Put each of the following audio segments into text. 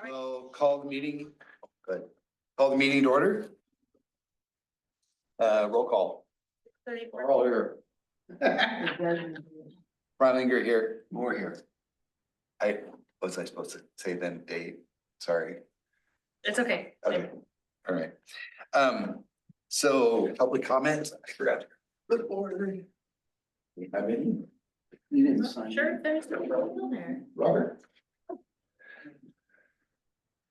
We'll call the meeting, good. Call the meeting to order. Roll call. We're all here. Frolinger here, Moore here. Was I supposed to say then date? Sorry. It's okay. Okay, all right. So public comment, I forgot. Good order. You have any? You didn't sign. Sure, there's no problem there. Robert.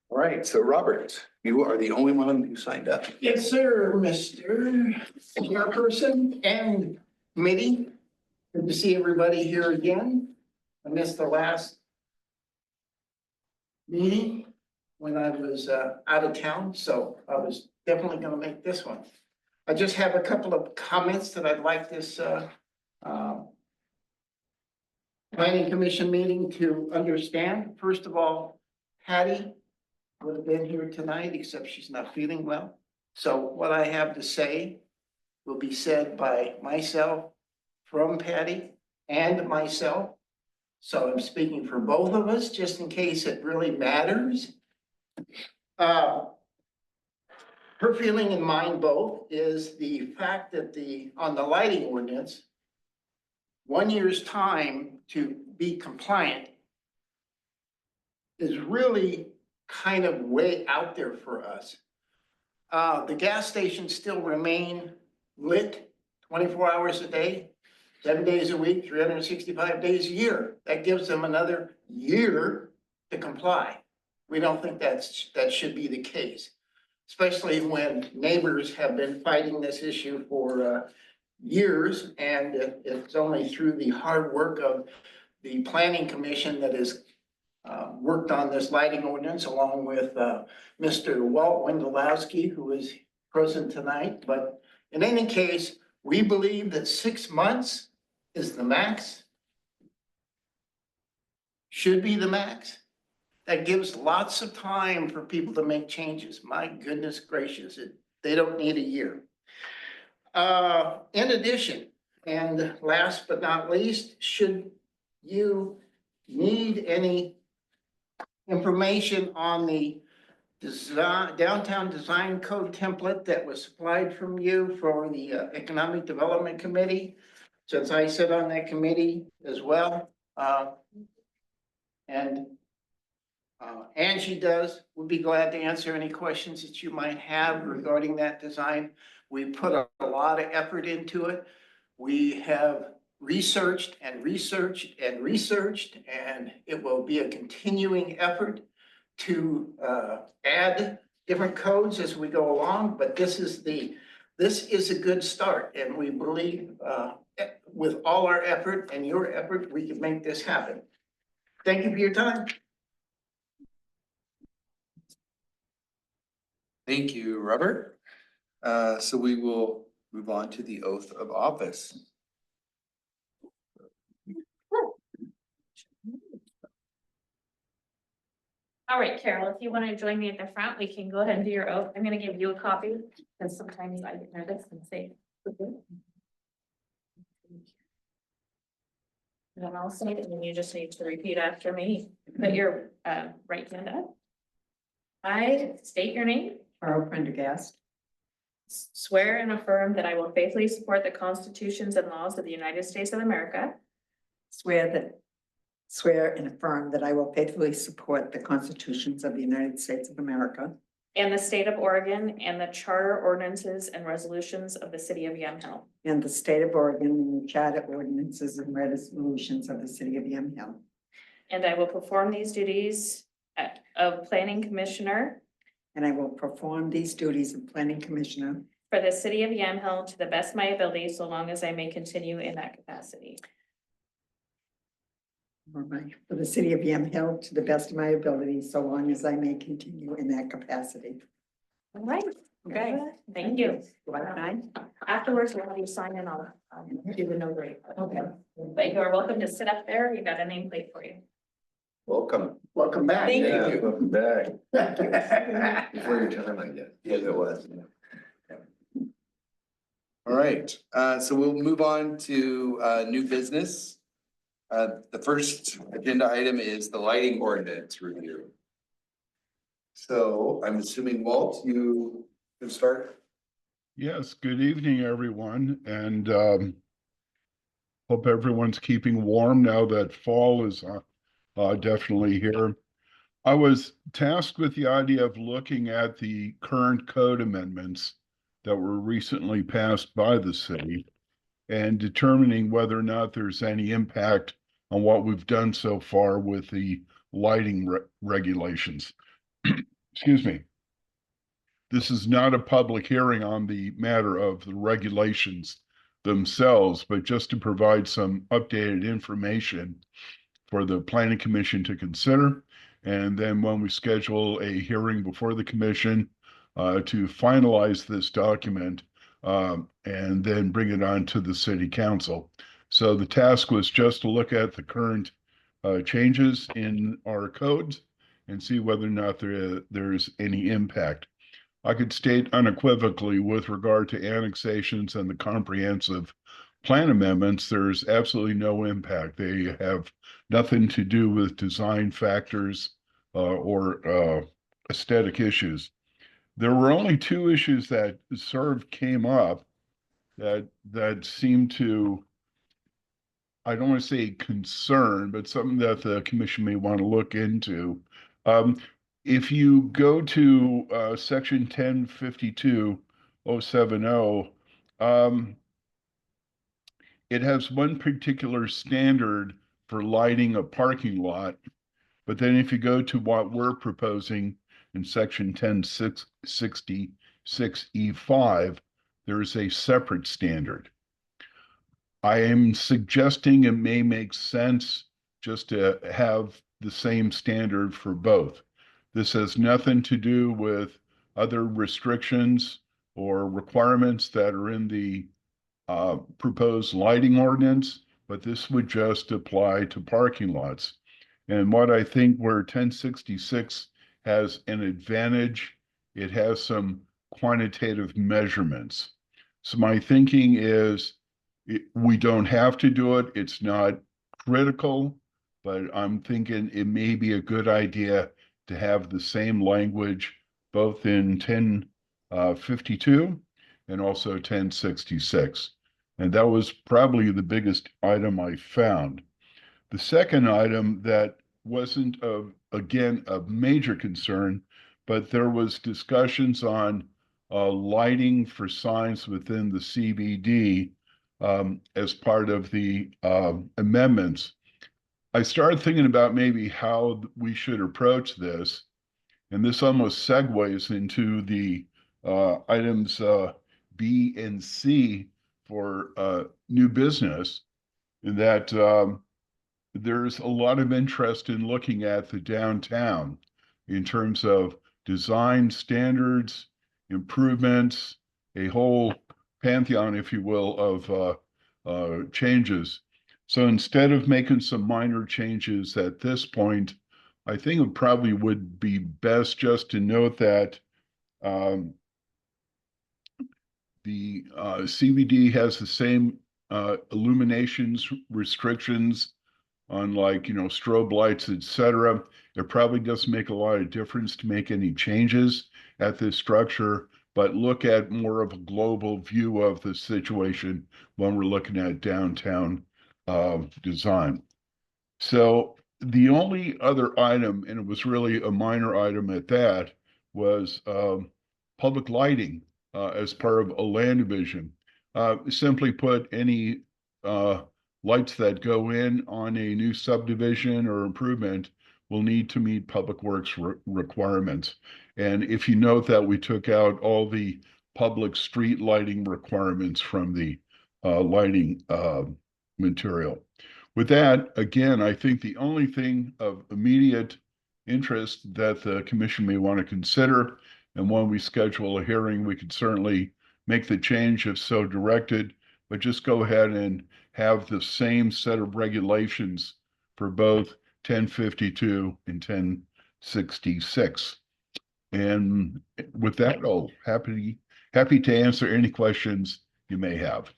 All right, so Robert, you are the only one who signed up. Yes, sir, Mr. Chairperson and committee. Good to see everybody here again. I missed the last meeting when I was out of town, so I was definitely gonna make this one. I just have a couple of comments that I'd like this planning commission meeting to understand. First of all, Patty would have been here tonight, except she's not feeling well. So what I have to say will be said by myself, from Patty, and myself. So I'm speaking for both of us, just in case it really matters. Her feeling and mine both is the fact that on the lighting ordinance, 1 year's time to be compliant is really kind of way out there for us. The gas stations still remain lit 24 hours a day, 7 days a week, 365 days a year. That gives them another year to comply. We don't think that should be the case, especially when neighbors have been fighting this issue for years, and it's only through the hard work of the planning commission that is worked on this lighting ordinance along with Mr. Walt Wendelowski, who is present tonight. But in any case, we believe that 6 months is the max. Should be the max. That gives lots of time for people to make changes. My goodness gracious, they don't need a year. In addition, and last but not least, should you need any information on the downtown design code template that was supplied from you for the Economic Development Committee, since I sit on that committee as well. And Angie does, would be glad to answer any questions that you might have regarding that design. We put a lot of effort into it. We have researched and researched and researched, and it will be a continuing effort to add different codes as we go along. But this is a good start, and we believe with all our effort and your effort, we can make this happen. Thank you for your time. Thank you, Robert. So we will move on to the oath of office. All right, Carol, if you want to join me at the front, we can go ahead and do your oath. I'm going to give you a copy because sometimes I get nervous and say. And then I'll say it, and you just need to repeat after me. Put your right hand up. I state your name. Carl Prendergast, Swear and affirm that I will faithfully support the constitutions and laws of the United States of America. swear and affirm that I will faithfully support the constitutions of the United States of America And the state of Oregon and the charter ordinances and resolutions of the city of Yamhill. and the state of Oregon and the charter ordinances and resolutions of the city of Yamhill. And I will perform these duties of planning commissioner And I will perform these duties of planning commissioner for the city of Yamhill to the best of my ability, so long as I may continue in that capacity. for the city of Yamhill to the best of my ability, so long as I may continue in that capacity. All right. Okay, thank you. Do I sign? Afterwards, we'll have you sign in on, do the notary. Okay. But you are welcome to sit up there. You got a nameplate for you. Welcome. Welcome back. Thank you. Yeah, welcome back. Before your time, I guess. Yes, it was. All right, so we'll move on to new business. The first agenda item is the lighting ordinance review. So I'm assuming Walt, you can start. Yes, good evening, everyone, and hope everyone's keeping warm now that fall is definitely here. I was tasked with the idea of looking at the current code amendments that were recently passed by the city and determining whether or not there's any impact on what we've done so far with the lighting regulations. Excuse me. This is not a public hearing on the matter of the regulations themselves, but just to provide some updated information for the planning commission to consider. And then when we schedule a hearing before the commission to finalize this document and then bring it on to the city council. So the task was just to look at the current changes in our codes and see whether or not there's any impact. I could state unequivocally with regard to annexations and the comprehensive plan amendments, there's absolutely no impact. They have nothing to do with design factors or aesthetic issues. There were only two issues that came up that seemed to, I don't want to say concern, but something that the commission may want to look into. If you go to section 1052.070, it has one particular standard for lighting a parking lot. But then if you go to what we're proposing in section 1066E5, there's a separate standard. I am suggesting it may make sense just to have the same standard for both. This has nothing to do with other restrictions or requirements that are in the proposed lighting ordinance, but this would just apply to parking lots. And what I think where 1066 has an advantage, it has some quantitative measurements. So my thinking is we don't have to do it. It's not critical, but I'm thinking it may be a good idea to have the same language both in 1052 and also 1066. And that was probably the biggest item I found. The second item that wasn't again, a major concern, but there was discussions on lighting for signs within the CBD as part of the amendments. I started thinking about maybe how we should approach this, and this almost segues into the items B and C for new business, in that there's a lot of interest in looking at the downtown in terms of design standards, improvements, a whole pantheon, if you will, of changes. So instead of making some minor changes at this point, I think it probably would be best just to note that the CBD has the same illuminations restrictions on, like, strobe lights, etc. It probably doesn't make a lot of difference to make any changes at this structure, but look at more of a global view of the situation when we're looking at downtown design. So the only other item, and it was really a minor item at that, was public lighting as part of a land division. Simply put, any lights that go in on a new subdivision or improvement will need to meet public works requirements. And if you note that we took out all the public street lighting requirements from the lighting material. With that, again, I think the only thing of immediate interest that the commission may want to consider, and when we schedule a hearing, we could certainly make the change if so directed, but just go ahead and have the same set of regulations for both 1052 and 1066. And with that, I'll happy to answer any questions you may have.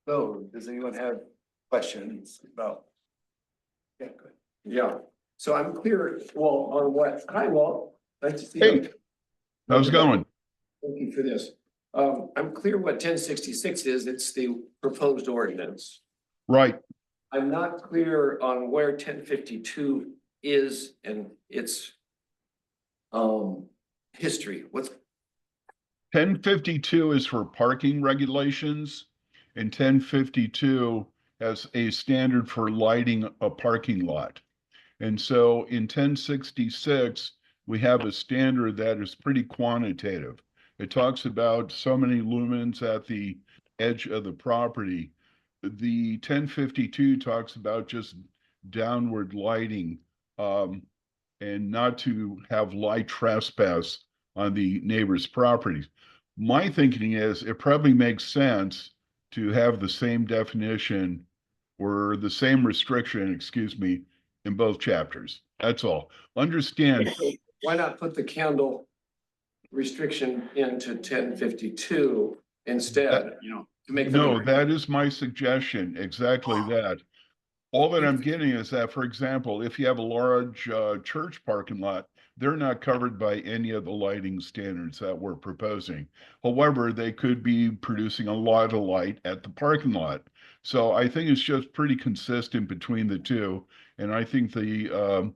So does anyone have questions about? Yeah, good. Yeah, So I'm clear, well, on what, hi, Walt, nice to see you. Hey, how's it going? Thank you for this. I'm clear what 1066 is, it's the proposed ordinance. Right. I'm not clear on where 1052 is and its history. What's, 1052 is for parking regulations, and 1052 has a standard for lighting a parking lot. And so in 1066, we have a standard that is pretty quantitative. It talks about so many lumens at the edge of the property. The 1052 talks about just downward lighting, and not to have light trespass on the neighbor's properties. My thinking is it probably makes sense to have the same definition or the same restriction, excuse me, in both chapters. That's all. Understand, why not put the candle restriction into 1052 instead, to make them. no, that is my suggestion, exactly that. All that I'm getting is that, for example, if you have a large church parking lot, they're not covered by any of the lighting standards that we're proposing. However, they could be producing a lot of light at the parking lot. So I think it's just pretty consistent between the two. And I think the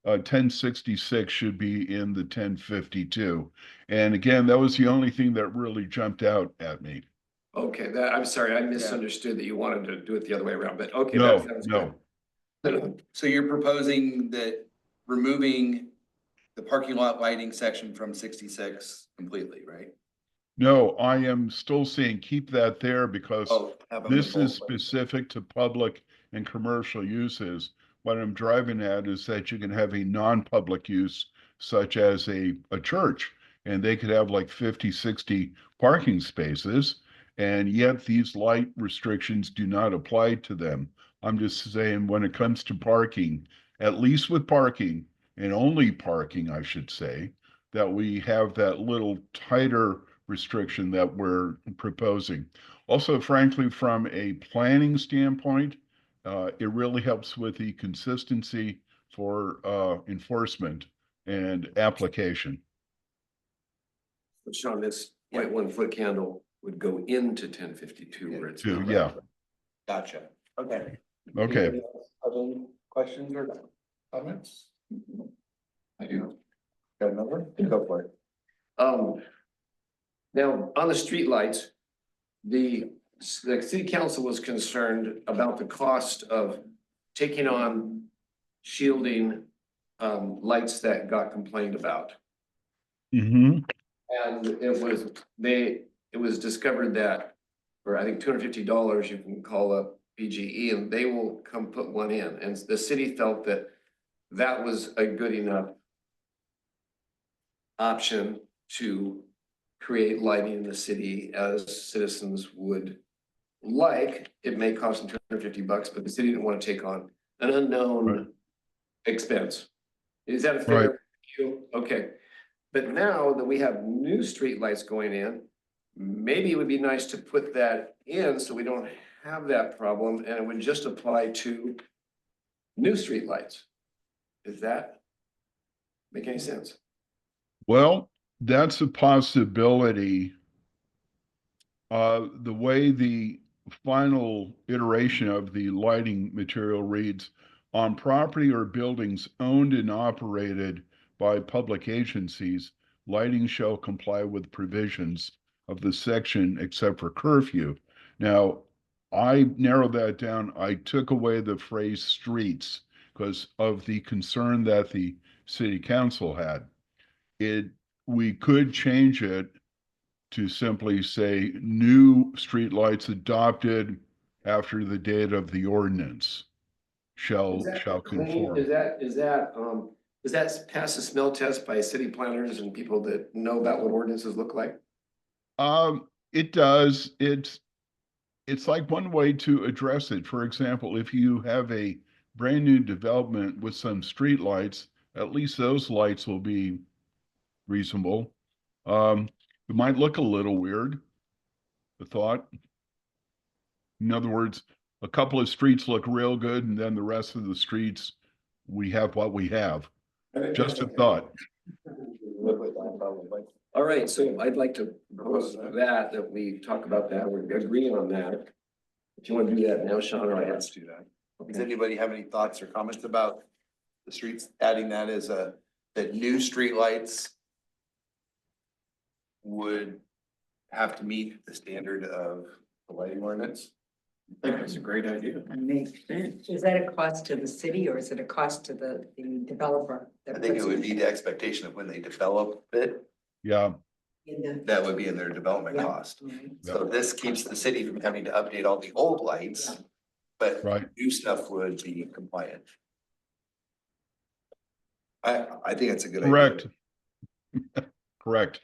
1066 should be in the 1052. And again, that was the only thing that really jumped out at me. Okay, that, I'm sorry, I misunderstood that you wanted to do it the other way around, but okay. No, that sounds no. good. So you're proposing that removing the parking lot lighting section from 66 completely, right? No, I am still saying keep that there because Oh, have them in this is bold ways. specific to public and commercial uses. What I'm driving at is that you can have a non-public use such as a church, and they could have like 50, 60 parking spaces, and yet these light restrictions do not apply to them. I'm just saying when it comes to parking, at least with parking, and only parking, I should say, that we have that little tighter restriction that we're proposing. Also, frankly, from a planning standpoint, it really helps with the consistency for enforcement and application. But Sean, this 0.1 foot candle would go into 1052 where it's. Too, not. yeah. Gotcha. Okay. Okay. Anybody else have any questions or comments? I do. Got a number? Go for it. Now, on the streetlights, the city council was concerned about the cost of taking on shielding lights that got complained about. Mm-hmm. And it was discovered that for I think $250, you can call up PGE and they will come put one in. And the city felt that that was a good enough option to create lighting in the city as citizens would like. It may cost them $250, but the city didn't want to take on an unknown Right. expense. Is that a Right. fair view? Okay. But now that we have new streetlights going in, maybe it would be nice to put that in so we don't have that problem and it would just apply to new streetlights. Does that make any sense? Well, that's a possibility. The way the final iteration of the lighting material reads, on property or buildings owned and operated by public agencies, lighting shall comply with provisions of the section except for curfew. Now, I narrowed that down. I took away the phrase streets because of the concern that the city council had. We could change it to simply say new streetlights adopted after the date of the ordinance shall conform. Does that pass the smell test by city planners and people that know about what ordinances look like? It does. It's like one way to address it. For example, if you have a brand new development with some streetlights, at least those lights will be reasonable. It might look a little weird, the thought. In other words, a couple of streets look real good and then the rest of the streets we have what we have. Just a thought. All right, so I'd like to propose that we talk about that, we're agreeing on that. If you want to do that now, Sean, or I have to do that. Does anybody have any thoughts or comments about the streets, adding that as that new streetlights would have to meet the standard of the lighting ordinance? I think that's a great idea. That makes sense. Is that a cost to the city or is it a cost to the developer? I think it would be the expectation of when they develop it, Yeah, that would be in their development Yeah. cost. So this keeps the city from having to update all the old lights, but right. new stuff would be compliant. I think it's a good idea. Correct. Correct.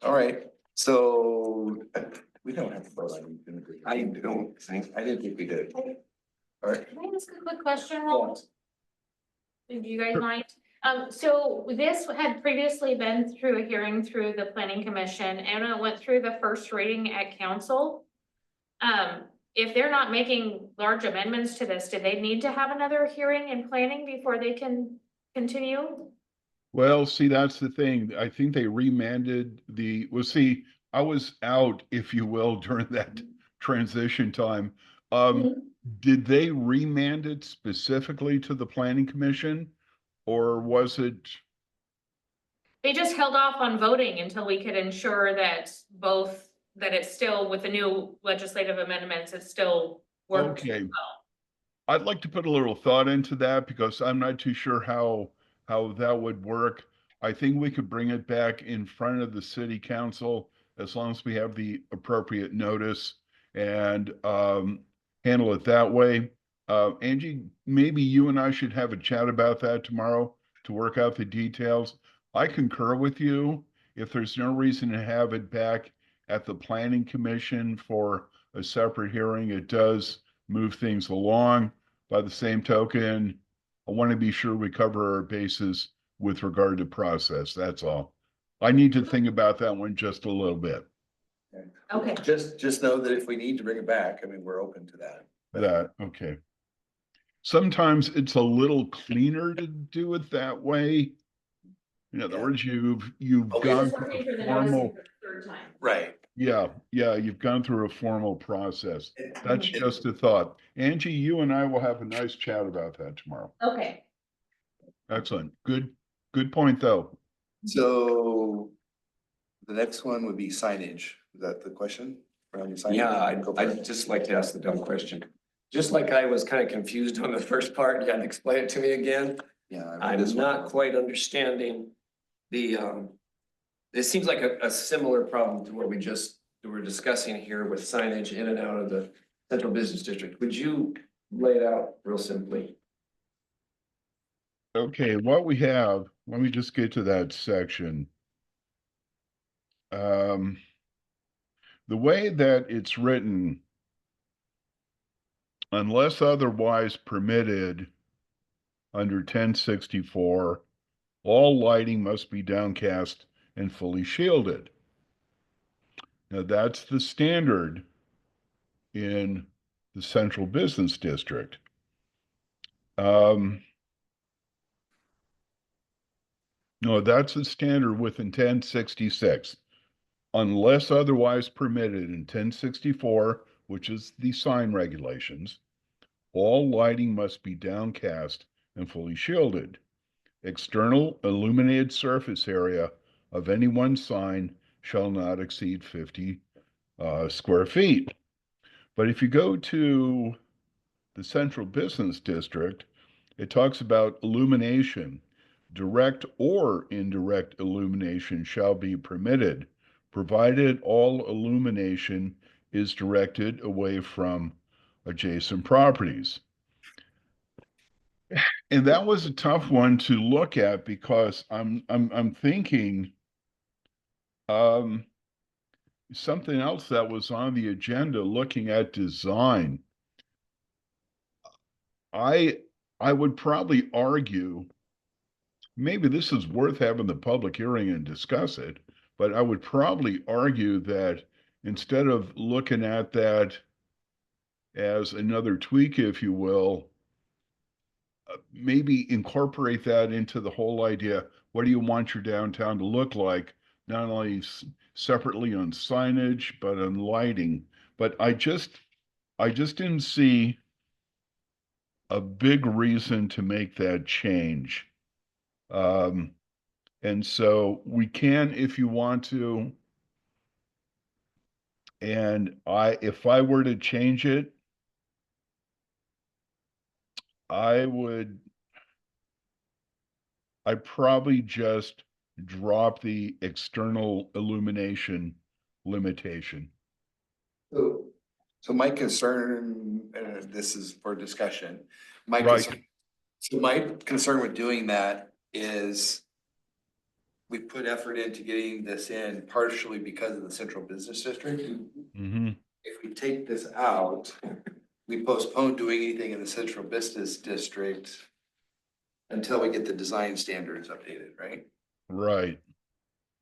All right, so we don't have to vote on it. I don't think, I didn't think we did. All right, Can I ask a quick question, Roland? Do you guys mind? So this had previously been through a hearing through the planning commission and it went through the first reading at council. If they're not making large amendments to this, do they need to have another hearing and planning before they can continue? Well, see, that's the thing. I think they remanded see, I was out, if you will, during that transition time. Did they remand it specifically to the planning commission? Or was it, They just held off on voting until we could ensure that that it's still with the new legislative amendments, it still works Okay. well. I'd like to put a little thought into that because I'm not too sure how that would work. I think we could bring it back in front of the city council as long as we have the appropriate notice and handle it that way. Angie, maybe you and I should have a chat about that tomorrow to work out the details. I concur with you. If there's no reason to have it back at the planning commission for a separate hearing, it does move things along. By the same token, I want to be sure we cover our bases with regard to process. That's all. I need to think about that one just a little bit. Okay. just know that if we need to bring it back, I mean, we're open to that. Okay. Sometimes it's a little cleaner to do it that way. In other Yeah. words, you've Okay. gone Just through looking for a the notice formal, for the third time. Right. yeah, you've gone through a formal process. That's just a thought. Angie, you and I will have a nice chat about that tomorrow. Okay. Excellent. Good point, though. So the next one would be signage. Is that the question? Around the signage? Yeah, Go for I'd it. just like to ask the dumb question. Just like I was kind of confused on the first part, you had to explain it to me again. Yeah. I read I'm this one. not quite understanding the, it seems like a similar problem to what we were discussing here with signage in and out of the central business district. Would you lay it out real simply? Okay, what we have, let me just get to that section. The way that it's written, unless otherwise permitted under 1064, all lighting must be downcast and fully shielded. Now that's the standard in the central business district. No, that's the standard within 1066. Unless otherwise permitted in 1064, which is the sign regulations, all lighting must be downcast and fully shielded. External illuminated surface area of any one sign shall not exceed 50 square feet. But if you go to the central business district, it talks about illumination. Direct or indirect illumination shall be permitted, provided all illumination is directed away from adjacent properties. And that was a tough one to look at because I'm thinking something else that was on the agenda looking at design. I would probably argue, maybe this is worth having the public hearing and discuss it, but I would probably argue that instead of looking at that as another tweak, if you will, maybe incorporate that into the whole idea. What do you want your downtown to look like? Not only separately on signage, but on lighting. But I just didn't see a big reason to make that change. And so we can, if you want to. And if I were to change it, I'd probably just drop the external illumination limitation. So my concern, this is for discussion, my Right. concern, so my concern with doing that is we put effort into getting this in partially because of the central business district. Mm-hmm. If we take this out, we postpone doing anything in the central business district until we get the design standards updated, right? Right.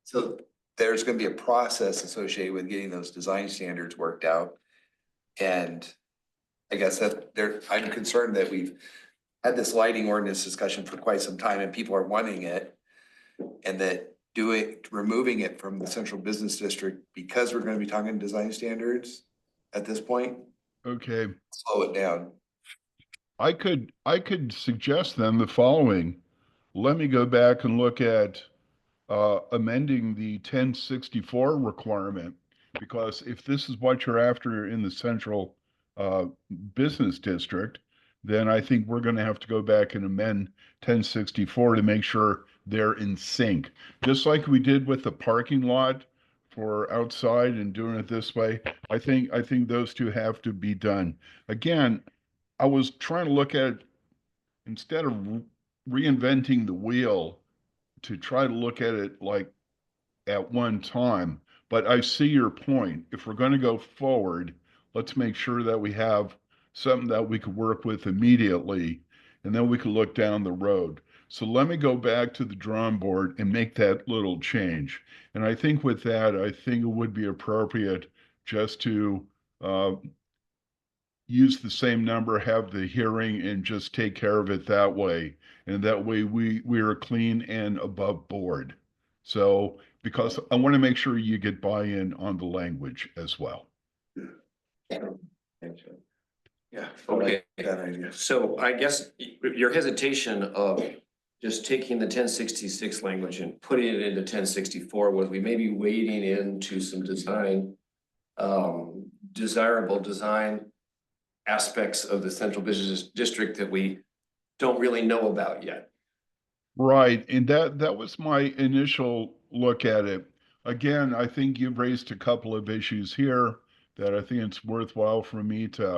So there's gonna be a process associated with getting those design standards worked out. And I guess I'm concerned that we've had this lighting ordinance discussion for quite some time and people are wanting it. And that removing it from the central business district because we're gonna be talking design standards at this point, Okay. slow it down. I could suggest then the following. Let me go back and look at amending the 1064 requirement, because if this is what you're after in the central business district, then I think we're going to have to go back and amend 1064 to make sure they're in sync. Just like we did with the parking lot for outside and doing it this way, I think those two have to be done. Again, I was trying to look at, instead of reinventing the wheel, to try to look at it like at one time. But I see your point. If we're going to go forward, let's make sure that we have something that we could work with immediately, and then we can look down the road. So let me go back to the drawing board and make that little change. And I think with that, I think it would be appropriate just to use the same number, have the hearing, and just take care of it that way. And that way we are clean and above board. So, because I want to make sure you get buy-in on the language as well. Yeah. Okay. That idea. So I guess your hesitation of just taking the 1066 language and putting it into 1064 was we may be wading into some desirable design aspects of the central business district that we don't really know about yet. Right, and that was my initial look at it. Again, I think you've raised a couple of issues here that I think it's worthwhile for me to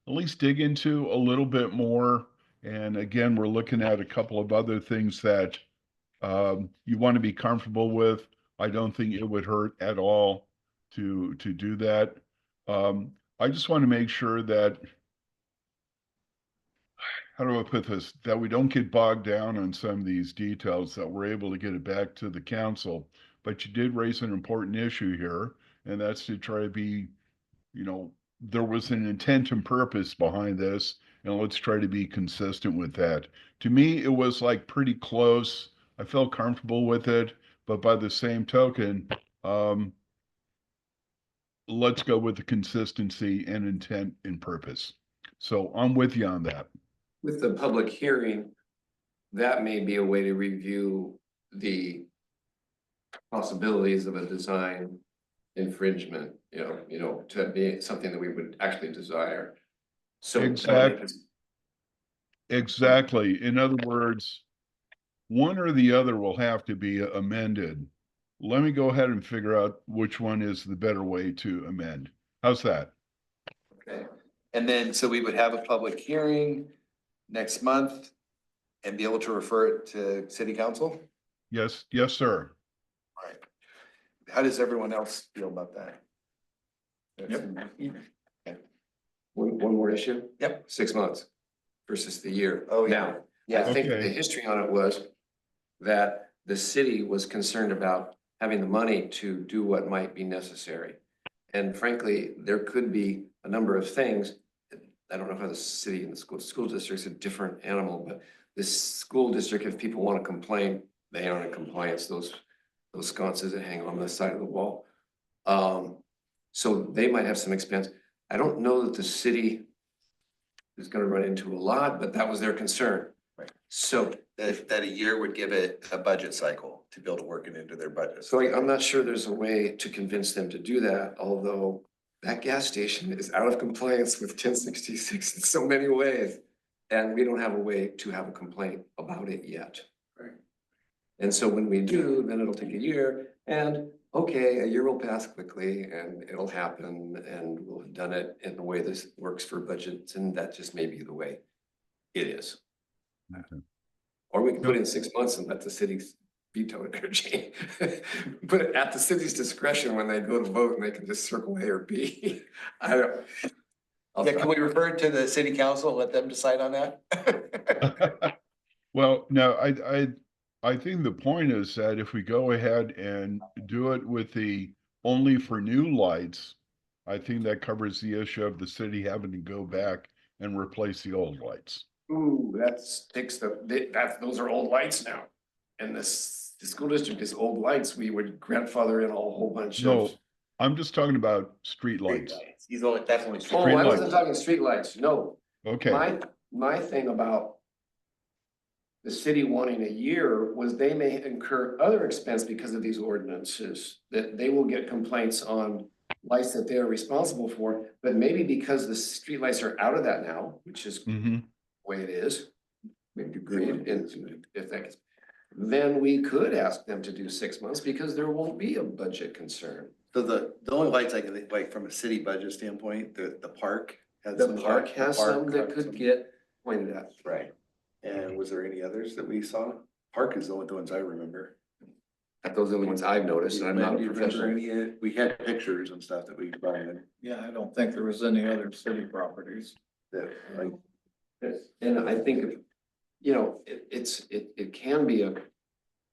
at least dig into a little bit more. And again, we're looking at a couple of other things that you want to be comfortable with. I don't think it would hurt at all to do that. I just want to make sure that, how do I put this, that we don't get bogged down on some of these details, that we're able to get it back to the council. But you did raise an important issue here, and that's to try to be, there was an intent and purpose behind this, and let's try to be consistent with that. To me, it was like pretty close. I felt comfortable with it, but by the same token, let's go with the consistency and intent and purpose. So I'm with you on that. With the public hearing, that may be a way to review the possibilities of a design infringement, to be something that we would actually desire. So Exactly. In other words, one or the other will have to be amended. Let me go ahead and figure out which one is the better way to amend. How's that? Okay. And then, so we would have a public hearing next month and be able to refer it to city council? Yes, sir. All right. How does everyone else feel about that? One more issue? Yep. 6 months versus the year. Oh, yeah. Now, Yeah. I think Okay. the history on it was that the city was concerned about having the money to do what might be necessary. And frankly, there could be a number of things. I don't know how the city and the school district's a different animal, but this school district, if people want to complain, they aren't in compliance, those sconces that hang on the side of the wall. So they might have some expense. I don't know that the city is gonna run into a lot, but that was their concern. Right. So, That a year would give it a budget cycle to be able to work it into their budget. so I'm not sure there's a way to convince them to do that, although that gas station is out of compliance with 1066 in so many ways. And we don't have a way to have a complaint about it yet. Right. And so when we do, then it'll take a year and, okay, a year will pass quickly and it'll happen and we'll have done it in the way this works for budgets and that just may be the way it is. Okay. Or we can put in 6 months and let the cities veto it, or Jane. Put it at the city's discretion when they go to vote and they can just circle A or B. I don't. I'll Yeah, can try. we refer it to the city council and let them decide on that? Well, no, I think the point is that if we go ahead and do it with the only for new lights, I think that covers the issue of the city having to go back and replace the old lights. Ooh, takes those are old lights now. And the school district is old lights. We would grandfather in a whole bunch No, of. I'm just talking about street lights. He's only, definitely. Oh, Street I wasn't lights. talking streetlights. No, Okay, my thing about the city wanting a year was they may incur other expense because of these ordinances, that they will get complaints on lights that they're responsible for, but maybe because the streetlights are out of that now, which is the hmm way it is, maybe agreed, and if that gets, then we could ask them to do 6 months because there won't be a budget concern. So the only lights I can think, like from a city budget standpoint, the park. Has The some park has some that has could some- get pointed at. Right. And was there any others that we saw? Park is the only ones I remember. Those are the only ones I've noticed, and I'm not Do a you remember professional. any, we had pictures and stuff that we brought in Yeah, I don't think there was any other city properties. that like, And I think, it can be a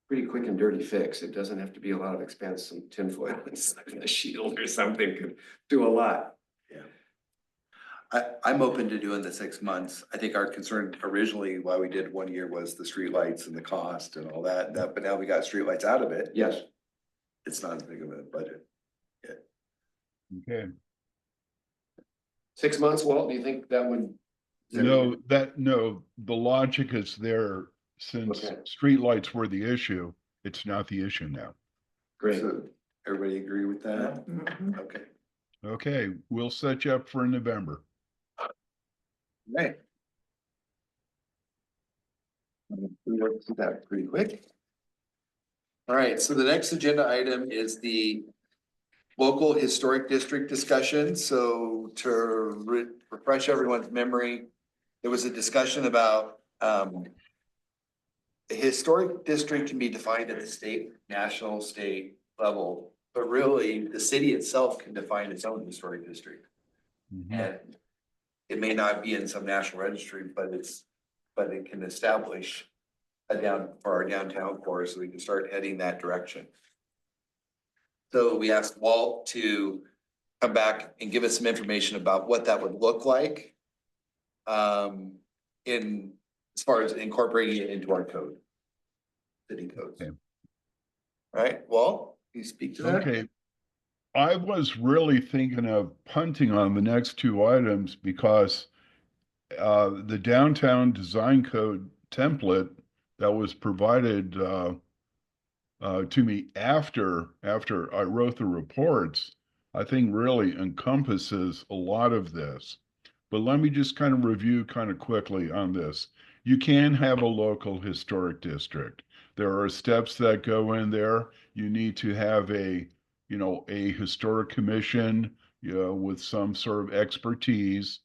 pretty quick and dirty fix. It doesn't have to be a lot of expense. Some tinfoil and a shield or something could do a lot. I'm open to doing the 6 months. I think our concern originally why we did 1 year was the streetlights and the cost and all that, but now we got streetlights out of it. Yes, It's not as big of a budget. okay. 6 months, Walt, do you think that would? No, the logic is there since Okay. streetlights were the issue, it's not the issue now. Great. So everybody agree with that? Mhm. Okay. Okay, we'll set you up for November. Right. We worked through that pretty quick. All right, so the next agenda item is the local historic district discussion. So to refresh everyone's memory, there was a discussion about the historic district can be defined at the state, national, state level, but really the city itself can define its own historic district. Mhm. And it may not be in some national registry, but it can establish for our downtown core, so we can start heading that direction. So we asked Walt to come back and give us some information about what that would look like. As far as incorporating it into our code. City codes. Okay. All right, Walt, can you speak to that? Okay. I was really thinking of punting on the next two items because the downtown design code template that was provided to me after I wrote the reports, I think really encompasses a lot of this. But let me just kind of review kind of quickly on this. You can have a local historic district. There are steps that go in there. You need to have a historic commission, with some sort of expertise.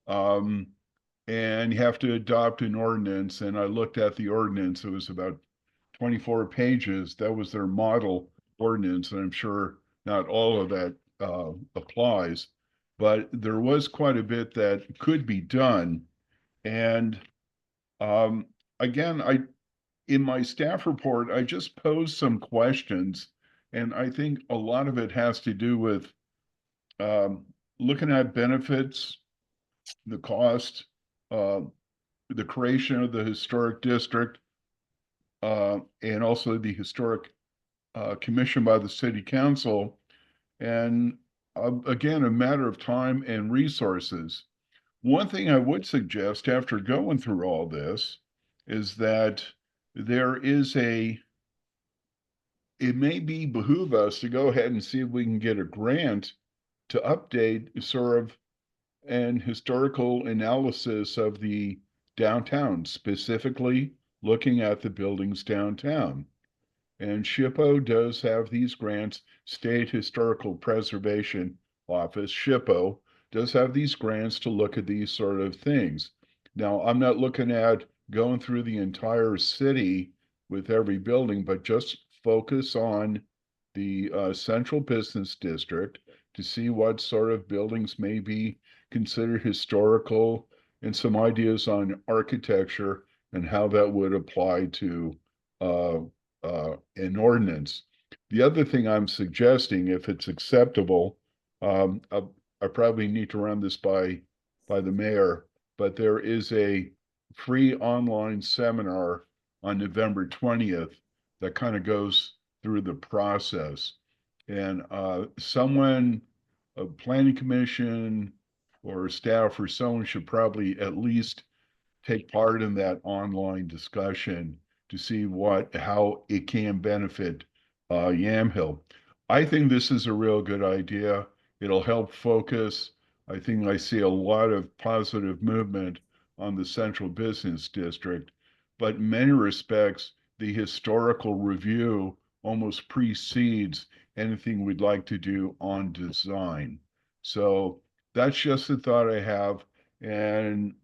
And you have to adopt an ordinance. And I looked at the ordinance, it was about 24 pages. That was their model ordinance. And I'm sure not all of that applies, but there was quite a bit that could be done. And again, in my staff report, I just posed some questions, and I think a lot of it has to do with looking at benefits, the cost, uh, the creation of the historic district, and also the historic commission by the city council, and again, a matter of time and resources. One thing I would suggest after going through all this is that there is it may be behoove us to go ahead and see if we can get a grant to update sort of an historical analysis of the downtown, specifically looking at the buildings downtown. And SHPO does have these grants. State Historical Preservation Office, SHPO, does have these grants to look at these sort of things. Now, I'm not looking at going through the entire city with every building, but just focus on the central business district to see what sort of buildings may be considered historical and some ideas on architecture and how that would apply to an ordinance. The other thing I'm suggesting, if it's acceptable, I probably need to run this by the mayor, but there is a free online seminar on November 20th that kind of goes through the process. And someone, a planning commission or staff or someone should probably at least take part in that online discussion to see how it can benefit Yamhill. I think this is a real good idea. It'll help focus. I think I see a lot of positive movement on the central business district, but in many respects, the historical review almost precedes anything we'd like to do on design. So that's just a thought I have. And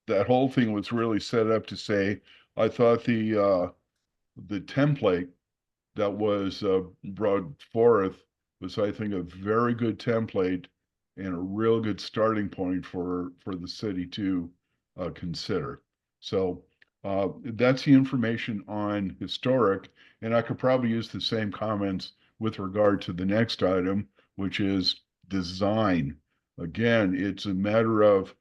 that whole thing was really set up to say, I thought the template that was brought forth was, I think, a very good template and a real good starting point for the city to consider. So that's the information on historic, and I could probably use the same comments with regard to the next item, which is design. Again, it's a matter of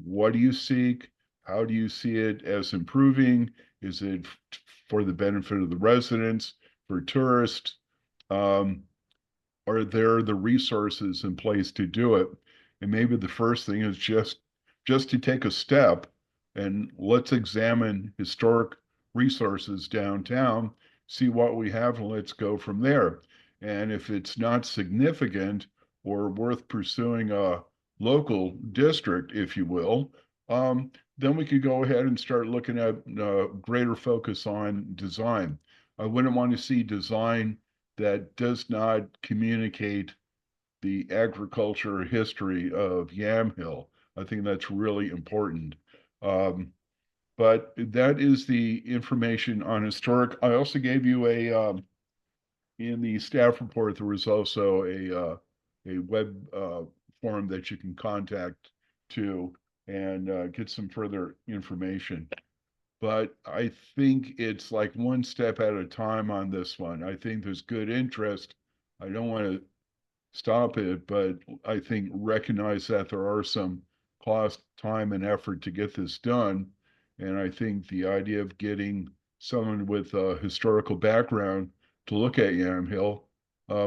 what do you seek? How do you see it as improving? Is it for the benefit of the residents, for tourists? Are there the resources in place to do it? And maybe the first thing is just to take a step and let's examine historic resources downtown, see what we have, and let's go from there. And if it's not significant or worth pursuing a local district, if you will, then we could go ahead and start looking at greater focus on design. I wouldn't want to see design that does not communicate the agriculture history of Yamhill. I think that's really important. But that is the information on historic. I also gave you in the staff report, there was also a web form that you can contact to and get some further information. But I think it's like one step at a time on this one. I think there's good interest. I don't want to stop it, but I think recognize that there are some cost, time, and effort to get this done. And I think the idea of getting someone with a historical background to look at Yamhill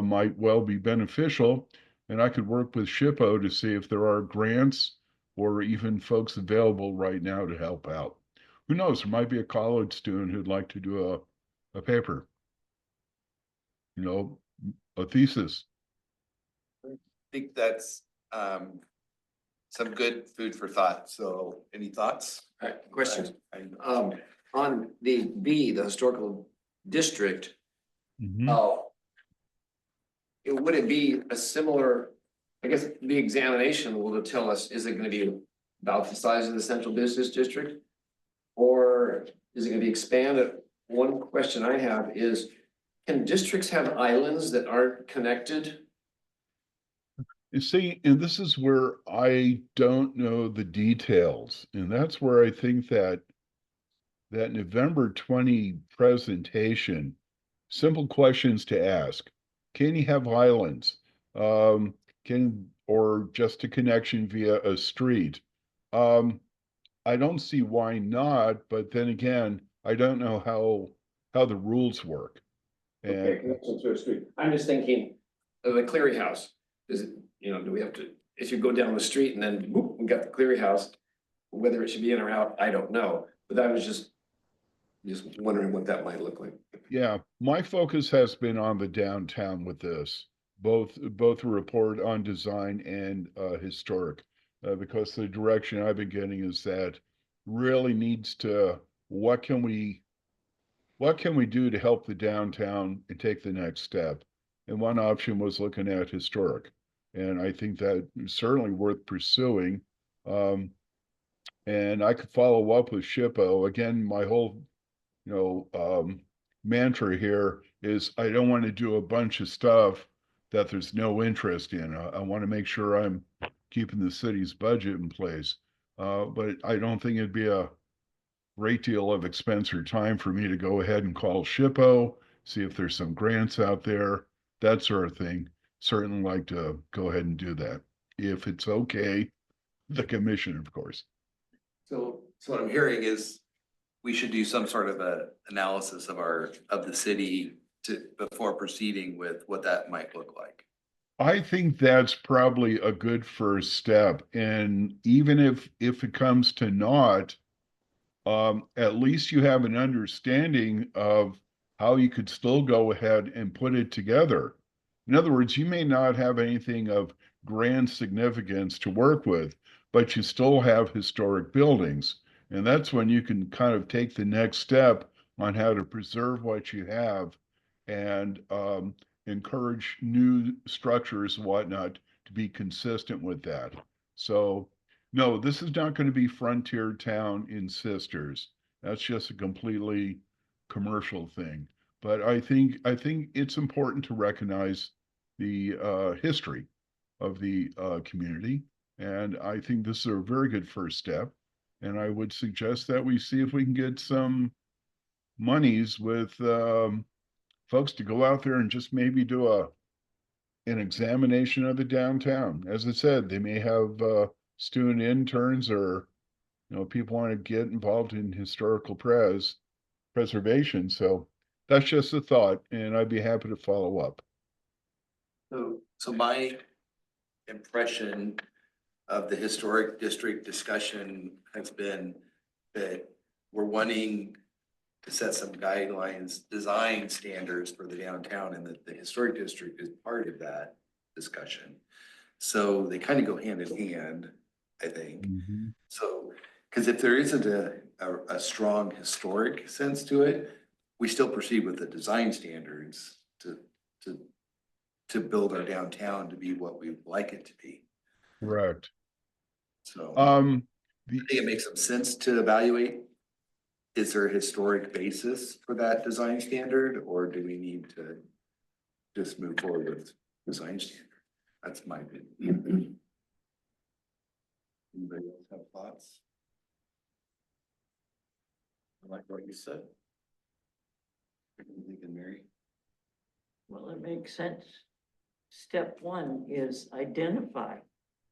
might well be beneficial. And I could work with SHPO to see if there are grants or even folks available right now to help out. Who knows? There might be a college student who'd like to do a paper, a thesis. I think that's some good food for thought. So any thoughts? All right, questions? I- On the B, the historical district, Mhm. would it be a similar, I guess, the examination will tell us, is it gonna be about the size of the central business district? Or is it gonna be expanded? One question I have is, can districts have islands that aren't connected? You see, and this is where I don't know the details, and that's where I think that November 20 presentation, simple questions to ask. Can you have islands? Or just a connection via a street? I don't see why not, but then again, I don't know how the rules work. Okay, And connection to a street. I'm just thinking of the Cleary House. Is it, do we have to, if you go down the street and then whoop, we got the Cleary House. Whether it should be in or out, I don't know, but I was just wondering what that might look like. yeah, my focus has been on the downtown with this, both a report on design and historic. Because the direction I've been getting is that really needs to, what can we do to help the downtown and take the next step? And one option was looking at historic. And I think that is certainly worth pursuing. And I could follow up with SHPO. Again, my whole, mantra here is I don't want to do a bunch of stuff that there's no interest in. I want to make sure I'm keeping the city's budget in place. But I don't think it'd be a great deal of expense or time for me to go ahead and call SHPO, see if there's some grants out there, that sort of thing. Certainly like to go ahead and do that. If it's okay, the commission, of course. So what I'm hearing is we should do some sort of a analysis of the city before proceeding with what that might look like. I think that's probably a good first step. And even if it comes to naught, at least you have an understanding of how you could still go ahead and put it together. In other words, you may not have anything of grand significance to work with, but you still have historic buildings. And that's when you can kind of take the next step on how to preserve what you have and encourage new structures and whatnot to be consistent with that. So no, this is not going to be Frontier Town in Sisters. That's just a completely commercial thing. But I think it's important to recognize the history of the community, and I think this is a very good first step. And I would suggest that we see if we can get some monies with folks to go out there and just maybe do an examination of the downtown. As I said, they may have student interns or people want to get involved in historical preservation. So that's just a thought, and I'd be happy to follow up. So my impression of the historic district discussion has been that we're wanting to set some guidelines, design standards for the downtown, and that the historic district is part of that discussion. So they kind of go hand in hand, I think. So, because if there isn't a strong historic sense to it, we still proceed with the design standards to build our downtown to be what we'd like it to be. Correct. So I think it makes some sense to evaluate. Is there a historic basis for that design standard, or do we need to just move forward with design standard? That's my opinion. Anybody else have thoughts? I like what you said. What are you thinking, Mary? Well, it makes sense. Step one is identify,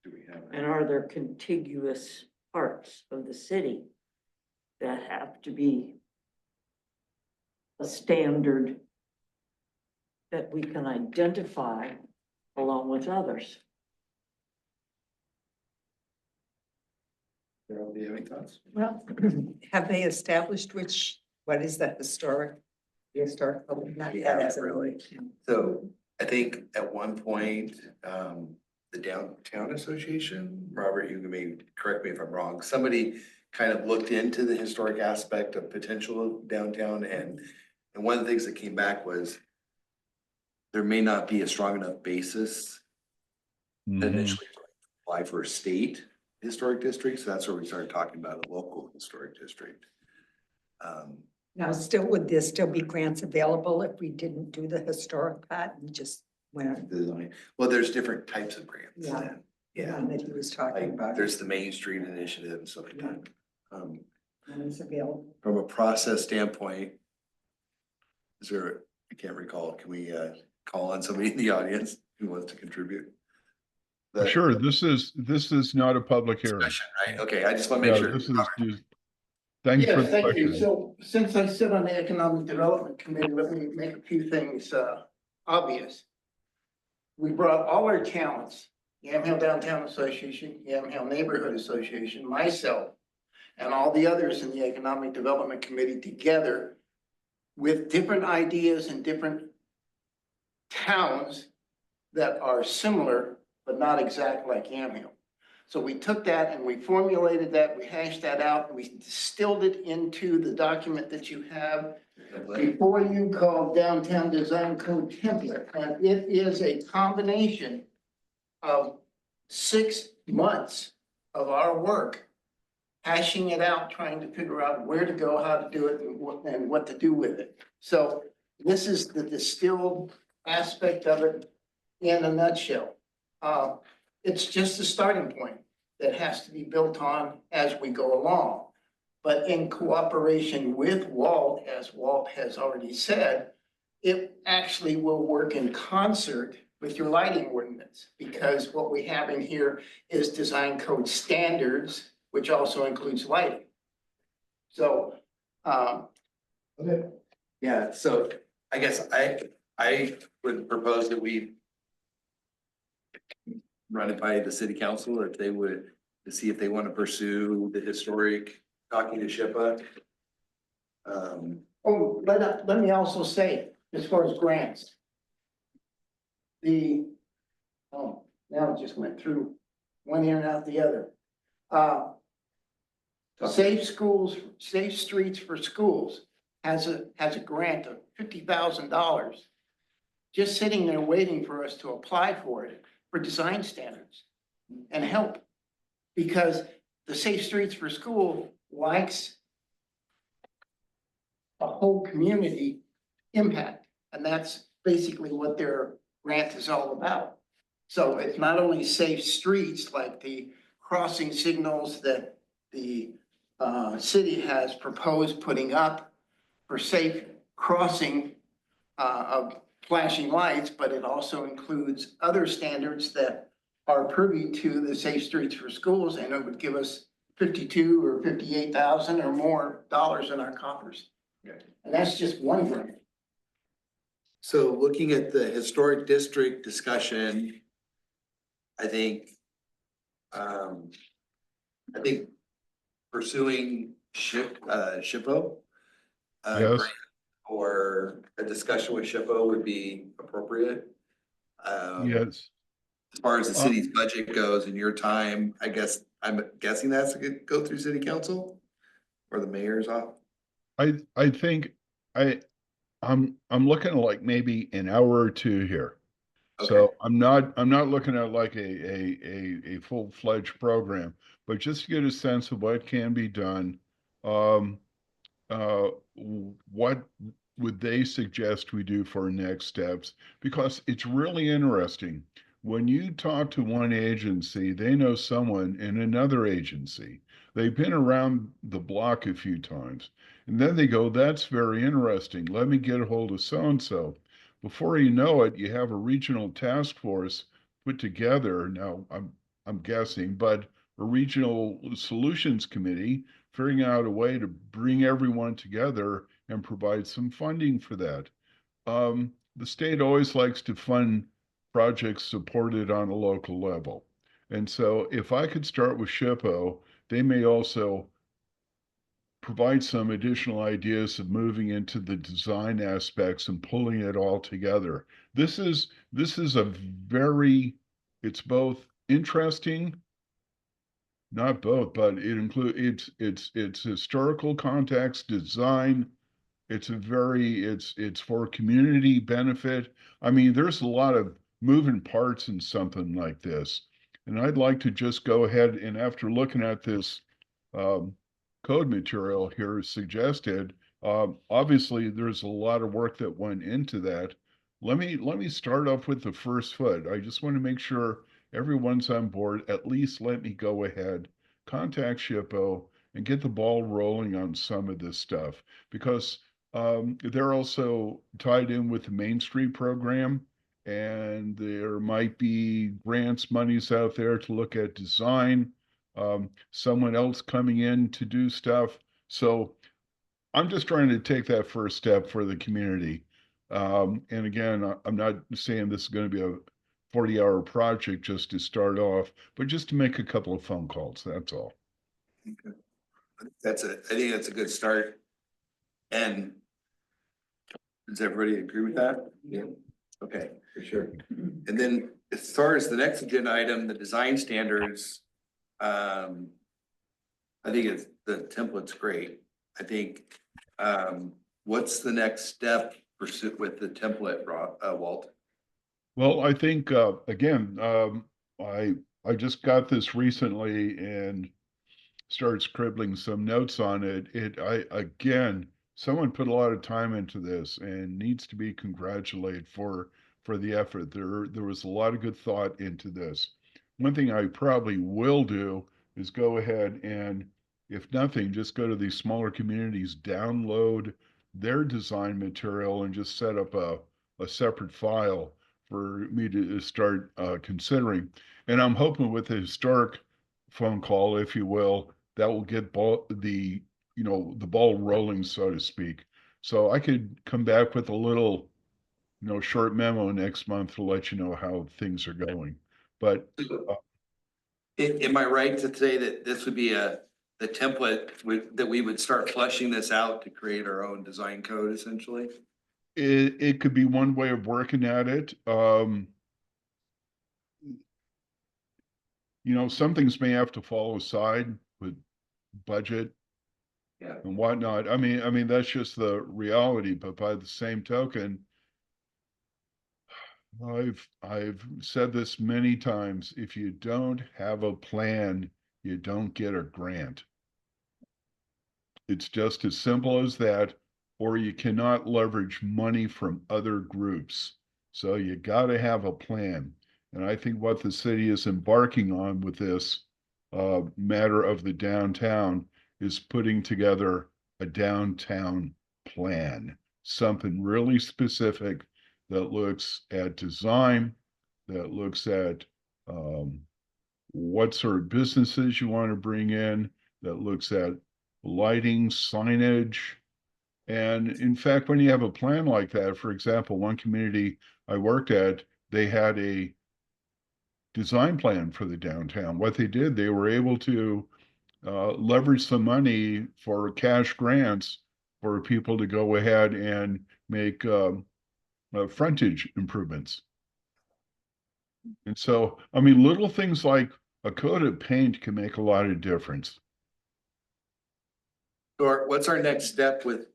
Do we have? and are there contiguous parts of the city that have to be a standard that we can identify along with others? Carol, do you have any thoughts? Well, have they established what is the historic building? Not yet, Yeah, is it? really. So I think at one point, the Downtown Association, Robert, you may correct me if I'm wrong, somebody kind of looked into the historic aspect of potential downtown, and one of the things that came back was there may not be a strong enough basis initially to apply for a state historic district, so that's where we started talking about a local historic district. Now, would there still be grants available if we didn't do the historic part and just went, Well, there's different types of grants. Yeah. then. the Yeah, one that he was talking like about? there's the Main Street Initiative and stuff like that. When it's available. From a process standpoint, is there, I can't recall, can we call on somebody in the audience who wants to contribute? the Sure, this is not a public hearing. discussion, right? Okay, I just want to make Yeah, sure. this is just, thanks for Yes, the thank you. question. So since I sit on the Economic Development Committee, let me make a few things obvious. We brought all our talents, Yamhill Downtown Association, Yamhill Neighborhood Association, myself, and all the others in the Economic Development Committee together with different ideas and different towns that are similar, but not exact like Yamhill. So we took that and we formulated that, we hashed that out, and we distilled it into the document that you have before you, called Downtown Design Code Template. And it is a combination of 6 months of our work, hashing it out, trying to figure out where to go, how to do it, and what to do with it. So this is the distilled aspect of it in a nutshell. It's just a starting point that has to be built on as we go along. But in cooperation with Walt, as Walt has already said, it actually will work in concert with your lighting ordinance, because what we have in here is design code standards, which also includes lighting. So, Yeah, so I guess I would propose that we run it by the city council, or if they would, to see if they want to pursue the historic, talking to SHPA. oh, let me also say, as far as grants. Now it just went through one ear and out the other. Safe Schools, Safe Streets for Schools has a grant of $50,000 just sitting there waiting for us to apply for it for design standards and help. Because the Safe Streets for School likes a whole community impact, and that's basically what their grant is all about. So it's not only safe streets like the crossing signals that the city has proposed putting up for safe crossing of flashing lights, but it also includes other standards that are privy to the Safe Streets for Schools, and it would give us 52 or 58,000 or more dollars in our coffers. And that's just one grant. So looking at the historic district discussion, I think pursuing SHPO. Yes. grant Or a discussion with SHPO would be appropriate. Yes, As far as the city's budget goes in your time, I'm guessing that's gonna go through city council or the mayor's office. I think I'm looking at like maybe an hour or two here. So Okay. I'm not looking at like a full-fledged program, but just to get a sense of what can be done. What would they suggest we do for next steps? Because it's really interesting. When you talk to one agency, they know someone in another agency. They've been around the block a few times. And then they go, that's very interesting. Let me get a hold of so-and-so. Before you know it, you have a regional task force put together. Now, I'm guessing, but a regional solutions committee figuring out a way to bring everyone together and provide some funding for that. The state always likes to fund projects supported on a local level. And so if I could start with SHPO, they may also provide some additional ideas of moving into the design aspects and pulling it all together. This is it's both interesting, not both, but it includes it's historical context, design. It's for community benefit. I mean, there's a lot of moving parts in something like this. And I'd like to just go ahead and, after looking at this code material here suggested, obviously there's a lot of work that went into that. Let me start off with the first foot. I just want to make sure everyone's on board. At least let me go ahead, contact SHPO, and get the ball rolling on some of this stuff, because they're also tied in with the Main Street program, and there might be grants monies out there to look at design, someone else coming in to do stuff. So I'm just trying to take that first step for the community. And again, I'm not saying this is going to be a 40-hour project just to start off, but just to make a couple of phone calls, that's all. I think that's a good start. And does everybody agree with that? Yeah, Okay. for sure. And then as far as the next agenda item, the design standards, I think the template's great. I think, what's the next step pursuit with the template, Walt? Well, I think, again, I just got this recently and started scribbling some notes on it. Again, someone put a lot of time into this and needs to be congratulated for the effort. There was a lot of good thought into this. One thing I probably will do is go ahead and, if nothing, just go to these smaller communities, download their design material and just set up a separate file for me to start considering. And I'm hoping with the historic phone call, if you will, that will get the ball rolling, so to speak. So I could come back with a little, short memo next month to let you know how things are going. But Am I right to say that this would be the template that we would start fleshing this out to create our own design code essentially? it could be one way of working at it. Some things may have to fall aside with budget Yeah. and whatnot. I mean, that's just the reality, but by the same token, I've said this many times, if you don't have a plan, you don't get a grant. It's just as simple as that, or you cannot leverage money from other groups. So you got to have a plan. And I think what the city is embarking on with this matter of the downtown is putting together a downtown plan, something really specific that looks at design, that looks at what sort of businesses you want to bring in, that looks at lighting, signage. And in fact, when you have a plan like that, for example, one community I worked at, they had a design plan for the downtown. What they did, they were able to leverage some money for cash grants for people to go ahead and make frontage improvements. And so, I mean, little things like a coat of paint can make a lot of difference. Or what's our next step with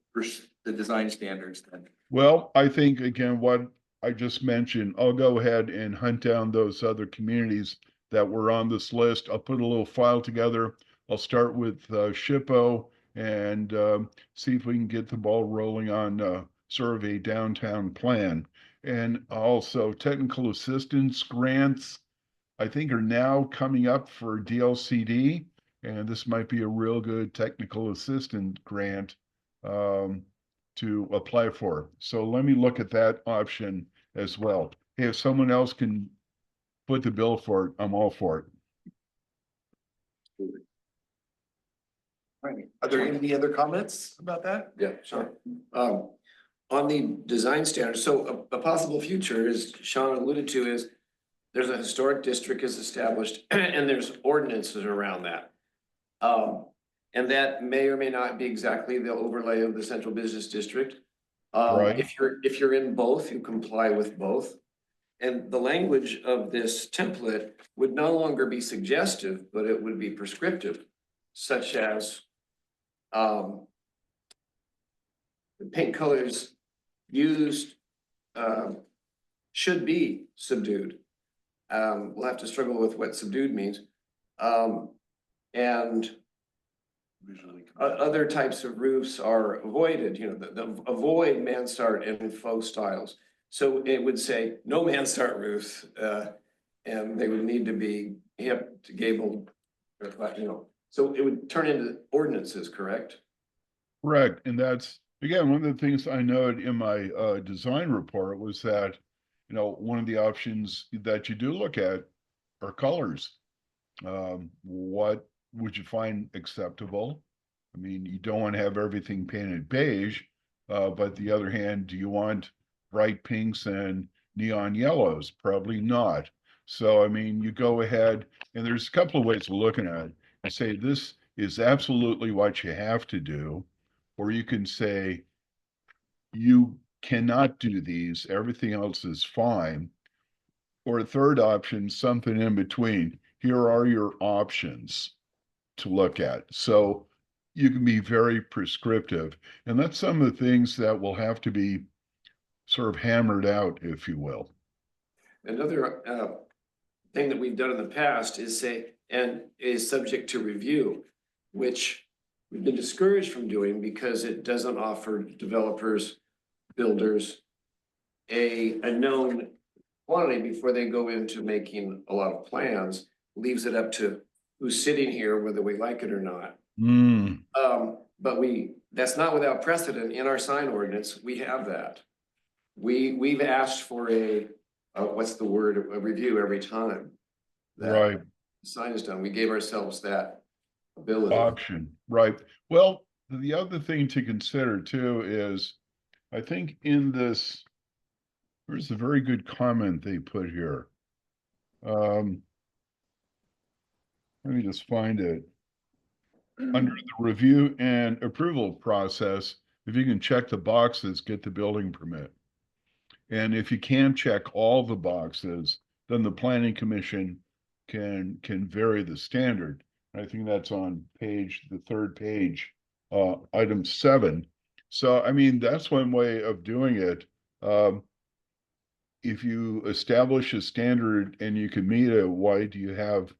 the design standards then? Well, I think, again, what I just mentioned, I'll go ahead and hunt down those other communities that were on this list. I'll put a little file together. I'll start with SHPO and see if we can get the ball rolling on sort of a downtown plan. And also technical assistance grants, I think, are now coming up for DLCD. And this might be a real good technical assistant grant to apply for. So let me look at that option as well. Hey, if someone else can put the bill for it, I'm all for it. Right. Are there any other comments about that? Yeah, sure. On the design standards, so a possible future, as Sean alluded to, is there's a historic district is established and there's ordinances around that. And that may or may not be exactly the overlay of the central business district. Right. If you're in both, you comply with both. And the language of this template would no longer be suggestive, but it would be prescriptive, such as the paint colors used should be subdued. We'll have to struggle with what subdued means. And other types of roofs are avoided, avoid mansard and faux styles. So it would say no mansard roofs, and they would need to be hip to gabled, so it would turn into ordinances, correct? Correct. And that's, again, one of the things I noted in my design report was that one of the options that you do look at are colors. What would you find acceptable? I mean, you don't want to have everything painted beige, but the other hand, do you want bright pinks and neon yellows? Probably not. So, I mean, you go ahead and there's a couple of ways of looking at it. You say this is absolutely what you have to do, or you can say you cannot do these, everything else is fine. Or a third option, something in between. Here are your options to look at. So you can be very prescriptive. And that's some of the things that will have to be sort of hammered out, if you will. Another thing that we've done in the past is say, and is subject to review, which we've been discouraged from doing because it doesn't offer developers, builders, a known quantity before they go into making a lot of plans, leaves it up to who's sitting here, whether we like it or not. But that's not without precedent. In our sign ordinance, we have that. We've asked for what's the word, a review every time. that Right. the sign is done. We gave ourselves that ability. Option, right. Well, the other thing to consider too is, I think in this, there's a very good comment they put here. Let me just find it. Under the review and approval process, if you can check the boxes, get the building permit. And if you can't check all the boxes, then the planning commission can vary the standard. I think that's on the third page, item 7. So, I mean, that's one way of doing it. If you establish a standard and you can meet it, why do you have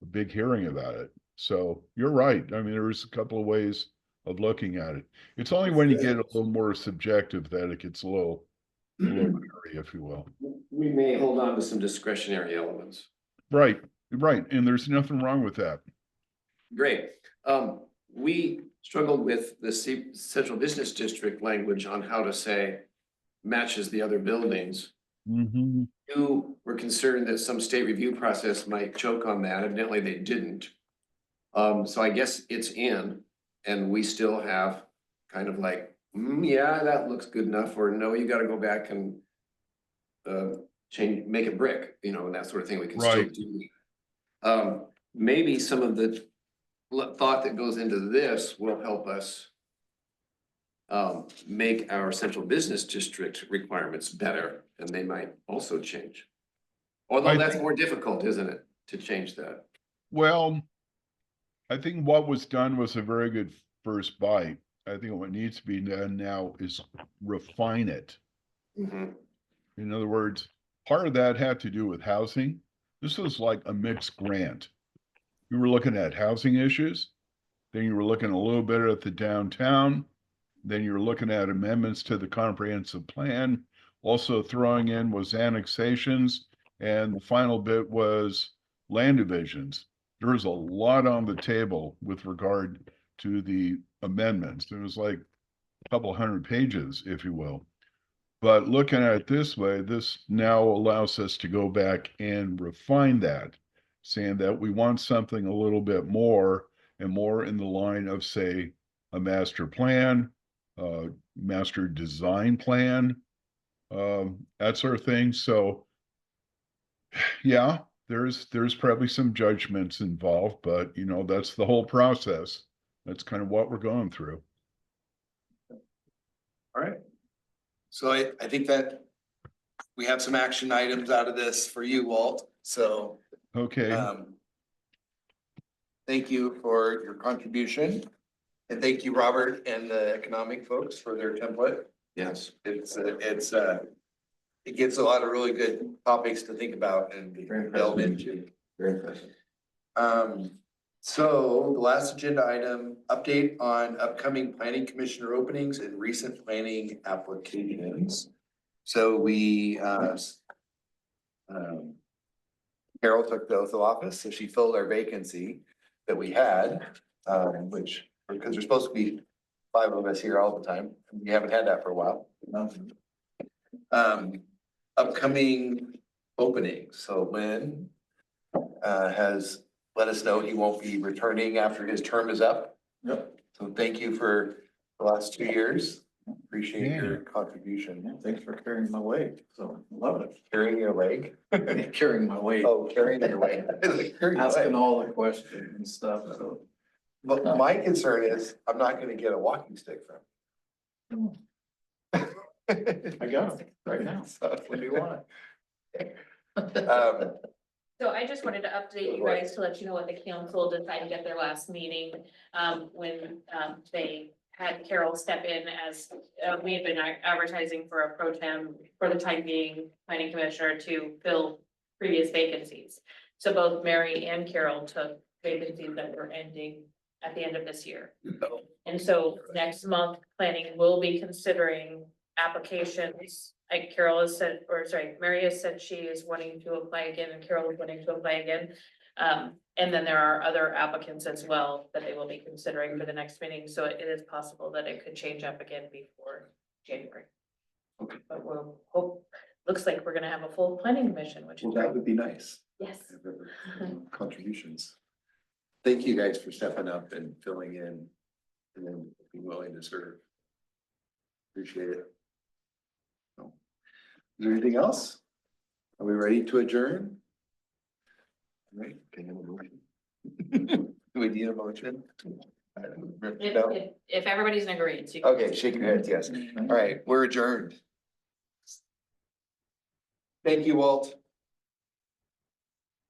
a big hearing about it? So you're right. I mean, there's a couple of ways of looking at it. It's only when you get a little more subjective that it gets a little hairy, if you will. We may hold on to some discretionary elements. Right, right. And there's nothing wrong with that. Great. We struggled with the central business district language on how to say matches the other buildings. Mm-hmm. You were concerned that some state review process might choke on that. Evidently they didn't. So I guess it's in, and we still have kind of like, yeah, that looks good enough, or no, you gotta go back and make it brick, and that sort of thing. We can still Right. do. Maybe some of the thought that goes into this will help us make our central business district requirements better, and they might also change. Although that's more difficult, isn't it, to change that? Well, I think what was done was a very good first bite. I think what needs to be done now is refine it. Mhm. In other words, part of that had to do with housing. This was like a mixed grant. You were looking at housing issues, then you were looking a little bit at the downtown, then you were looking at amendments to the comprehensive plan. Also throwing in was annexations, and the final bit was land divisions. There was a lot on the table with regard to the amendments. There was like a couple 100 pages, if you will. But looking at it this way, this now allows us to go back and refine that, saying that we want something a little bit more and more in the line of, say, a master plan, master design plan, that sort of thing. So, yeah, there's probably some judgments involved, but that's the whole process. That's kind of what we're going through. All right. So I think that we have some action items out of this for you, Walt. So Okay. thank you for your contribution. And thank you, Robert, and the economic folks for their template. Yes. It gives a lot of really good topics to think about and delve into. Very impressive. So the last agenda item, update on upcoming planning commissioner openings and recent planning applications. So Carol took the oath of office, so she filled our vacancy that we had, because there's supposed to be 5 of us here all the time. We haven't had that for a while. upcoming openings. So Lynn has let us know he won't be returning after his term is up. Yep. So thank you for the last 2 years. Appreciate your Yeah. contribution. Yeah, thanks for carrying my weight, so love Carrying your leg. it. Carrying my weight, Oh, carrying your leg. Carrying your asking leg. all the questions and stuff, so. But my concern is I'm not gonna get a walking stick from him. I got it right now. What do you want? Um, So I just wanted to update you guys to let you know what the council decided at their last meeting, when, they had Carol step in as, we had been advertising for a pro tem for the time being, planning commissioner to fill previous vacancies. So both Mary and Carol took vacancies that were ending at the end of this year. And so next month, planning will be considering applications. Like Carol has said, or sorry, Mary has said she is wanting to apply again and Carol is wanting to apply again. And then there are other applicants as well that they will be considering for the next meeting. So it is possible that it could change up again before January. But we'll hope, looks like we're gonna have a full planning commission, which Well, is that great. would be nice. Yes. Contributions. Thank you guys for stepping up and filling in and then being willing to serve. Appreciate it. So, is there anything else? Are we ready to adjourn? All right, can I have a motion? Do we need a motion? No? If everybody's in agreement. you can- Okay, shake your heads, yes. All right, we're adjourned. Thank you, Walt.